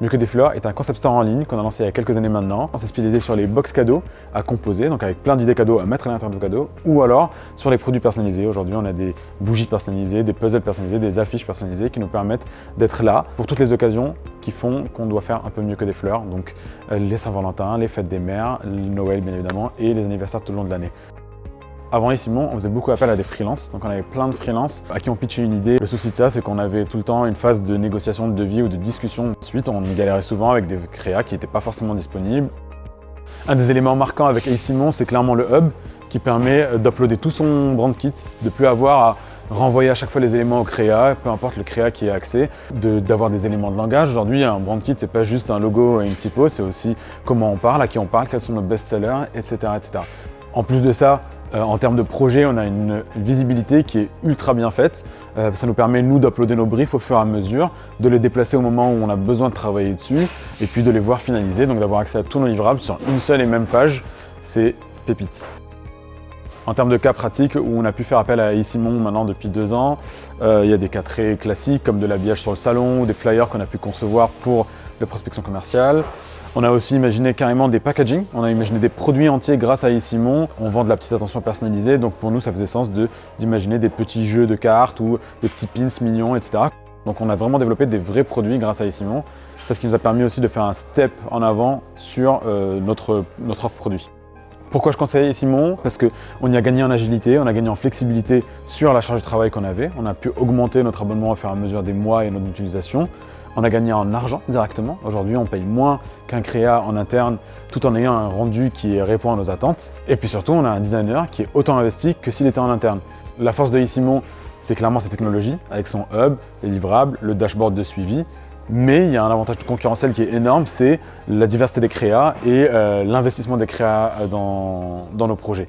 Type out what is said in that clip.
Mieux que des fleurs est un concept store en ligne qu'on a lancé il y a quelques années maintenant. On s'est spécialisé sur les box cadeaux à composer, donc avec plein d'idées cadeaux à mettre à l'intérieur de vos cadeaux, ou alors sur les produits personnalisés. Aujourd'hui, on a des bougies personnalisées, des puzzles personnalisés, des affiches personnalisées qui nous permettent d'être là pour toutes les occasions qui font qu'on doit faire un peu mieux que des fleurs. Donc les Saint-Valentin, les fêtes des mères, le Noël bien évidemment et les anniversaires tout au long de l'année. Avant Simon, on faisait beaucoup appel à des freelances, donc on avait plein de freelances à qui on pitchait une idée. Le souci de ça, c'est qu'on avait tout le temps une phase de négociation de devis ou de discussion. Ensuite, on galérait souvent avec des créas qui n'étaient pas forcément disponibles. Un des éléments marquants avec Simon, c'est clairement le hub qui permet d'uploader tout son brand kit, de plus avoir à renvoyer à chaque fois les éléments au créa, peu importe le créa qui a accès, d'avoir des éléments de langage. Aujourd'hui, un brand kit, c'est pas juste un logo et une typo, c'est aussi comment on parle, à qui on parle, quels sont nos best-sellers, etc., etc. En plus de ça, en termes de projet, on a une visibilité qui est ultra bien faite. Ça nous permet, nous, d'uploader nos briefs au fur et à mesure, de les déplacer au moment où on a besoin de travailler dessus, et puis de les voir finaliser, donc d'avoir accès à tous nos livrables sur une seule et même page, c'est pépite. En termes de cas pratiques, où on a pu faire appel à Simon maintenant depuis 2 ans, il y a des cas très classiques comme de l'habillage sur le salon ou des flyers qu'on a pu concevoir pour la prospection commerciale. On a aussi imaginé carrément des packaging, on a imaginé des produits entiers grâce à Simon. On vend de la petite attention personnalisée, donc pour nous ça faisait sens d'imaginer des petits jeux de cartes ou des petits pins mignons, etc. Donc on a vraiment développé des vrais produits grâce à Simon. C'est ce qui nous a permis aussi de faire un step en avant sur notre offre produit. Pourquoi je conseille Simon? Parce qu'on y a gagné en agilité, on a gagné en flexibilité sur la charge de travail qu'on avait. On a pu augmenter notre abonnement au fur et à mesure des mois et notre utilisation. On a gagné en argent directement. Aujourd'hui, on paye moins qu'un créa en interne tout en ayant un rendu qui répond à nos attentes. Et puis surtout, on a un designer qui est autant investi que s'il était en interne. La force de Simon, c'est clairement sa technologie avec son hub, les livrables, le dashboard de suivi. Mais il y a un avantage concurrentiel qui est énorme, c'est la diversité des créas et l'investissement des créas dans nos projets.